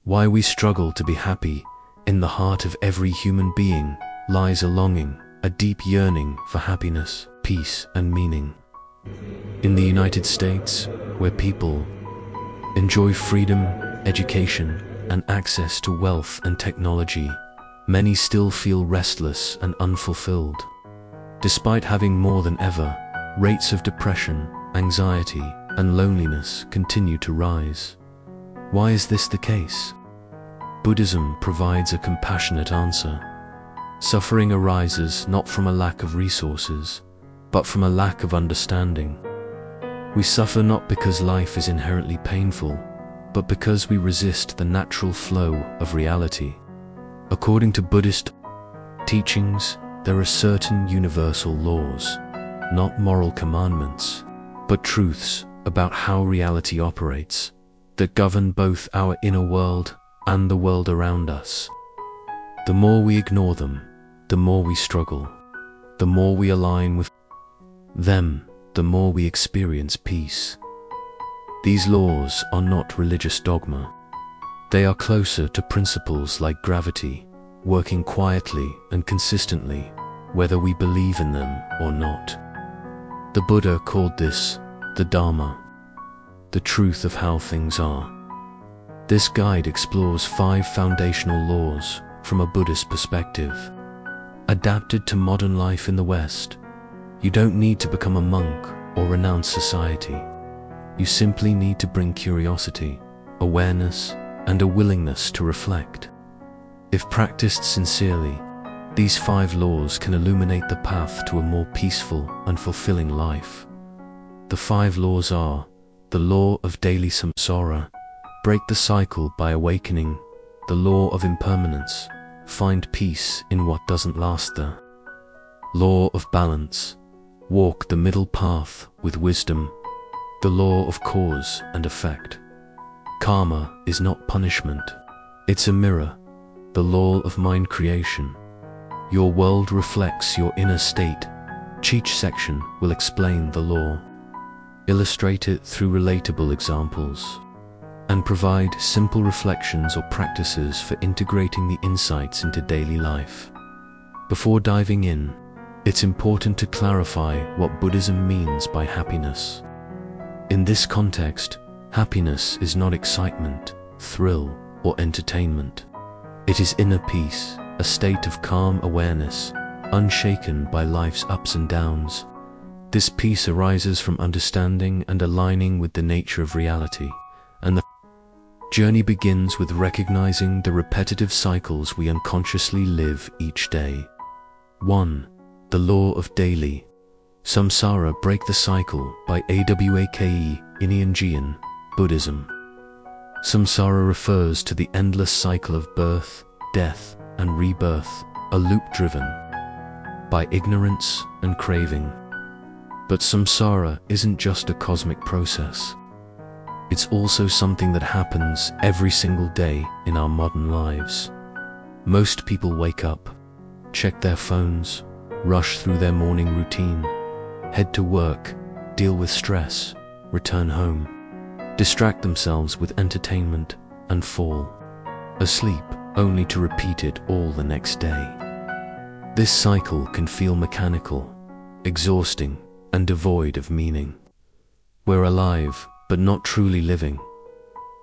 Why we struggle to be happy. In the heart of every human being lies a longing, a deep yearning for happiness, peace, and meaning. In the United States, where people enjoy freedom, education, and access to wealth and technology, many still feel restless and unfulfilled. Despite having more than ever, rates of depression, anxiety, and loneliness continue to rise. Why is this the case? Buddhism provides a compassionate answer. Suffering arises not from a lack of resources, but from a lack of understanding. We suffer not because life is inherently painful, but because we resist the natural flow of reality. According to Buddhist teachings, there are certain universal laws, not moral commandments, but truths about how reality operates, that govern both our inner world and the world around us. The more we ignore them, the more we struggle. The more we align with them, the more we experience peace. These laws are not religious dogma. They are closer to principles like gravity, working quietly and consistently, whether we believe in them or not. The Buddha called this the Dharma, the truth of how things are. This guide explores 5 foundational laws from a Buddhist perspective. Adapted to modern life in the West, you don't need to become a monk or renounce society. You simply need to bring curiosity, awareness, and a willingness to reflect. If practiced sincerely, these 5 laws can illuminate the path to a more peaceful and fulfilling life. The 5 laws are: the law of daily samsara, break the cycle by awakening; the law of impermanence, find peace in what doesn't last there; law of balance, walk the middle path with wisdom; the law of cause and effect, karma is not punishment, it's a mirror; the law of mind creation, your world reflects your inner state. Each section will explain the law, illustrate it through relatable examples, and provide simple reflections or practices for integrating the insights into daily life. Before diving in, it's important to clarify what Buddhism means by happiness. In this context, happiness is not excitement, thrill, or entertainment. It is inner peace, a state of calm awareness, unshaken by life's ups and downs. This peace arises from understanding and aligning with the nature of reality, and the journey begins with recognizing the repetitive cycles we unconsciously live each day. 1. The law of daily Samsara, break the cycle, by Awake Inyanjian, Buddhism. Samsara refers to the endless cycle of birth, death, and rebirth, a loop driven by ignorance and craving. But samsara isn't just a cosmic process. It's also something that happens every single day in our modern lives. Most people wake up, check their phones, rush through their morning routine, head to work, deal with stress, return home, distract themselves with entertainment, and fall asleep only to repeat it all the next day. This cycle can feel mechanical, exhausting, and devoid of meaning. We're alive, but not truly living.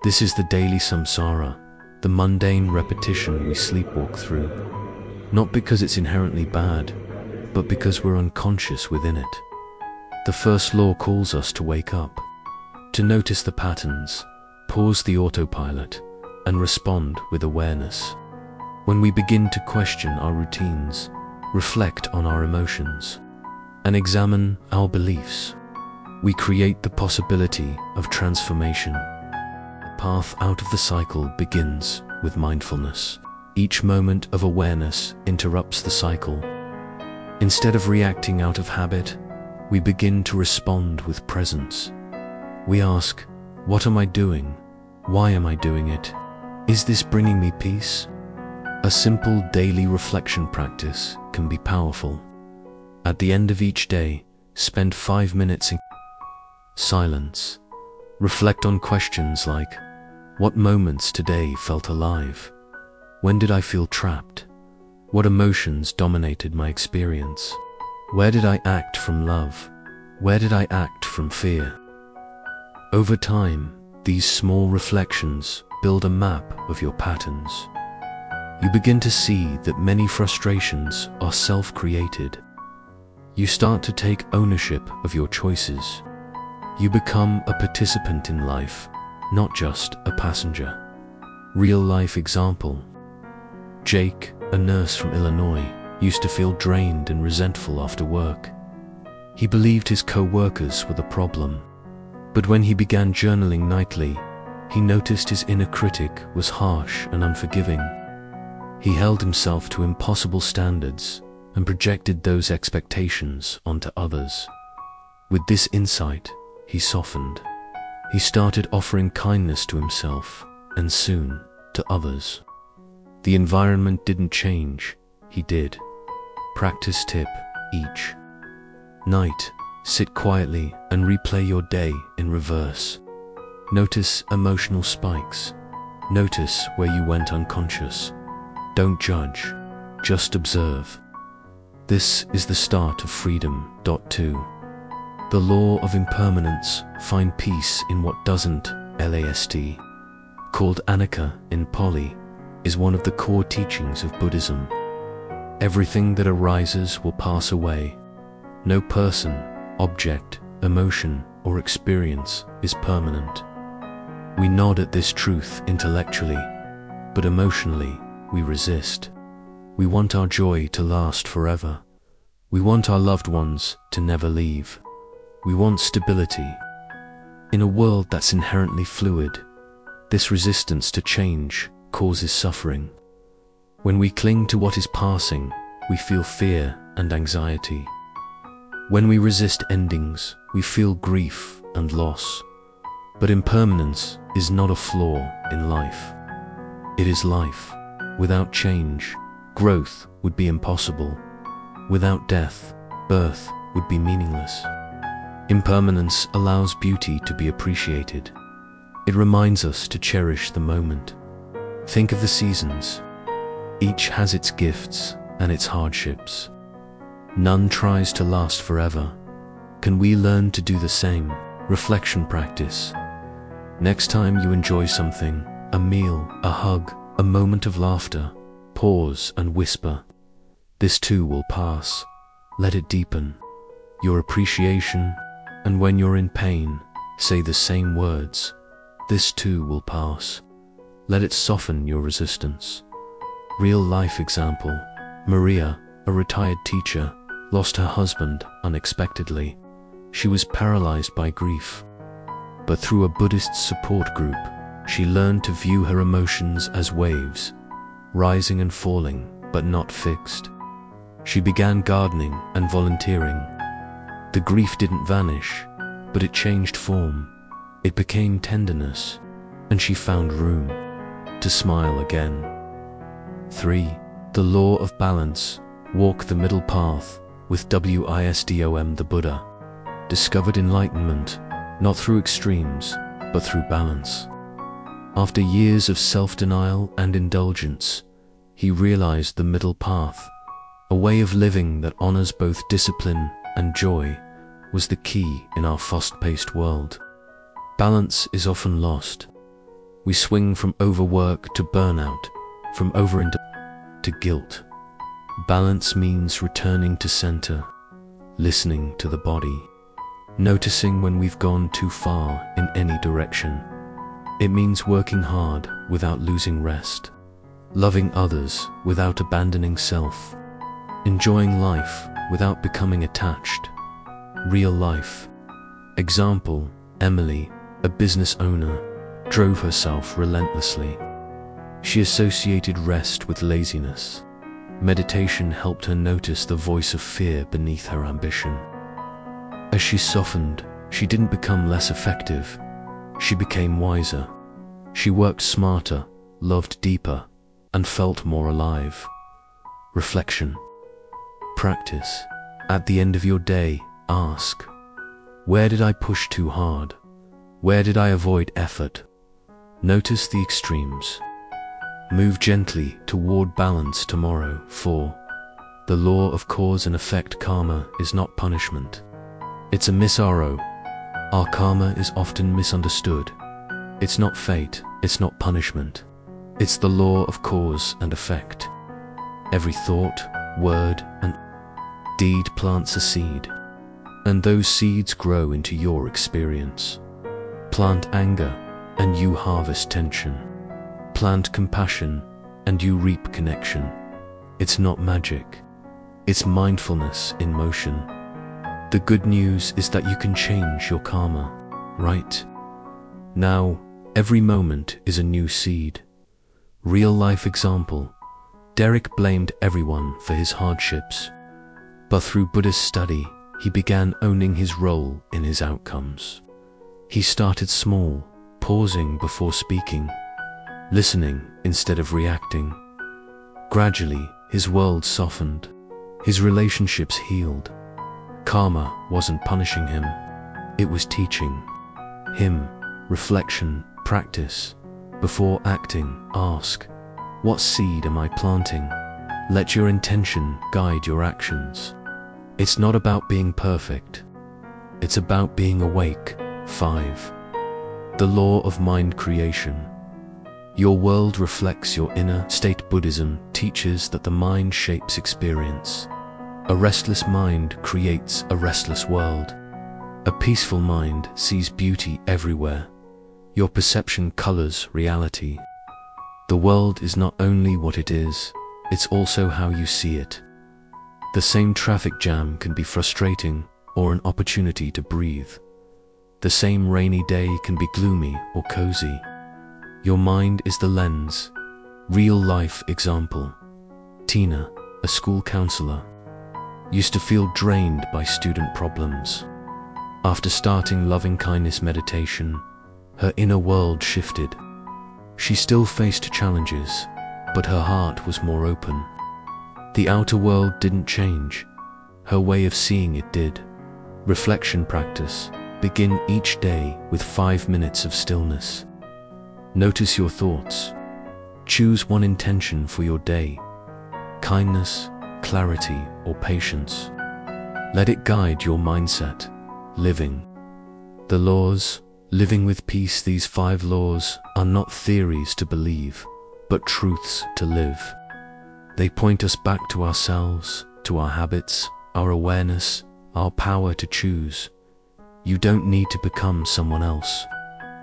This is the daily samsara, the mundane repetition we sleepwalk through, not because it's inherently bad, but because we're unconscious within it. The first law calls us to wake up, to notice the patterns, pause the autopilot, and respond with awareness. When we begin to question our routines, reflect on our emotions, and examine our beliefs, we create the possibility of transformation. The path out of the cycle begins with mindfulness. Each moment of awareness interrupts the cycle. Instead of reacting out of habit, we begin to respond with presence. We ask, what am I doing? Why am I doing it? Is this bringing me peace? A simple daily reflection practice can be powerful. At the end of each day, spend 5 minutes in silence. Reflect on questions like, What moments today felt alive? When did I feel trapped? What emotions dominated my experience? Where did I act from love? Where did I act from fear? Over time, these small reflections build a map of your patterns. You begin to see that many frustrations are self-created. You start to take ownership of your choices. You become a participant in life, not just a passenger. Real-life example. Jake, a nurse from Illinois, used to feel drained and resentful after work. He believed his co-workers were the problem. But when he began journaling nightly, he noticed his inner critic was harsh and unforgiving. He held himself to impossible standards and projected those expectations onto others. With this insight, he softened. He started offering kindness to himself and soon to others. The environment didn't change, he did. Practice tip each night. Sit quietly and replay your day in reverse. Notice emotional spikes. Notice where you went unconscious. Don't judge, just observe. This is the start of freedom. 2. The law of impermanence. Find peace in what doesn't. Last. Called anicca in Pali, is one of the core teachings of Buddhism. Everything that arises will pass away. No person, object, emotion, or experience is permanent. We nod at this truth intellectually, but emotionally, we resist. We want our joy to last forever. We want our loved ones to never leave. We want stability. In a world that's inherently fluid, this resistance to change causes suffering. When we cling to what is passing, we feel fear and anxiety. When we resist endings, we feel grief and loss. But impermanence is not a flaw in life. It is life. Without change, growth would be impossible. Without death, birth would be meaningless. Impermanence allows beauty to be appreciated. It reminds us to cherish the moment. Think of the seasons. Each has its gifts and its hardships. None tries to last forever. Can we learn to do the same? Reflection practice. Next time you enjoy something, a meal, a hug, a moment of laughter, pause and whisper, "This too will pass." Let it deepen your appreciation, and when you're in pain, say the same words, "This too will pass." Let it soften your resistance. Real life example. Maria, a retired teacher, lost her husband unexpectedly. She was paralyzed by grief. But through a Buddhist support group, she learned to view her emotions as waves, rising and falling, but not fixed. She began gardening and volunteering. The grief didn't vanish, but it changed form. It became tenderness, and she found room to smile again. 3. The law of balance. Walk the middle path with Wisdom. The Buddha discovered enlightenment not through extremes, but through balance. After years of self-denial and indulgence, he realized the middle path, a way of living that honors both discipline and joy, was the key in our fast-paced world. Balance is often lost. We swing from overwork to burnout, from overindulgence to guilt. Balance means returning to center, listening to the body, noticing when we've gone too far in any direction. It means working hard without losing rest, loving others without abandoning self, enjoying life without becoming attached. Real life example. Emily, a business owner, drove herself relentlessly. She associated rest with laziness. Meditation helped her notice the voice of fear beneath her ambition. As she softened, she didn't become less effective. She became wiser. She worked smarter, loved deeper, and felt more alive. Reflection. Practice. At the end of your day, ask, where did I push too hard? Where did I avoid effort? Notice the extremes. Move gently toward balance tomorrow. 4. The law of cause and effect. Karma is not punishment. It's a misro. Our karma is often misunderstood. It's not fate, it's not punishment. It's the law of cause and effect. Every thought, word, and deed plants a seed, and those seeds grow into your experience. Plant anger, and you harvest tension. Plant compassion, and you reap connection. It's not magic. It's mindfulness in motion. The good news is that you can change your karma, right? Now, every moment is a new seed. Real life example. Derek blamed everyone for his hardships, but through Buddhist study, he began owning his role in his outcomes. He started small, pausing before speaking, listening instead of reacting. Gradually, his world softened. His relationships healed. Karma wasn't punishing him, it was teaching him. Reflection, practice. Before acting, ask, what seed am I planting? Let your intention guide your actions. It's not about being perfect. It's about being awake. 5. The law of mind creation. Your world reflects your inner state. Buddhism teaches that the mind shapes experience. A restless mind creates a restless world. A peaceful mind sees beauty everywhere. Your perception colors reality. The world is not only what it is, it's also how you see it. The same traffic jam can be frustrating or an opportunity to breathe. The same rainy day can be gloomy or cozy. Your mind is the lens. Real life example. Tina, a school counselor, used to feel drained by student problems. After starting loving kindness meditation, her inner world shifted. She still faced challenges, but her heart was more open. The outer world didn't change. Her way of seeing it did. Reflection practice. Begin each day with 5 minutes of stillness. Notice your thoughts. Choose one intention for your day. Kindness, clarity, or patience. Let it guide your mindset. Living. The laws. Living with peace. These 5 laws are not theories to believe, but truths to live. They point us back to ourselves, to our habits, our awareness, our power to choose. You don't need to become someone else.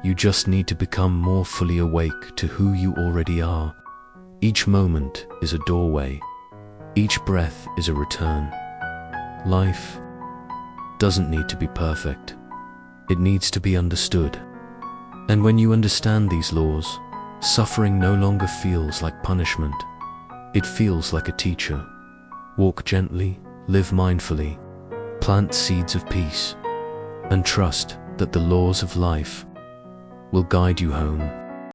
You just need to become more fully awake to who you already are. Each moment is a doorway. Each breath is a return. Life doesn't need to be perfect. It needs to be understood. And when you understand these laws, suffering no longer feels like punishment. It feels like a teacher. Walk gently, live mindfully, plant seeds of peace, and trust that the laws of life will guide you home.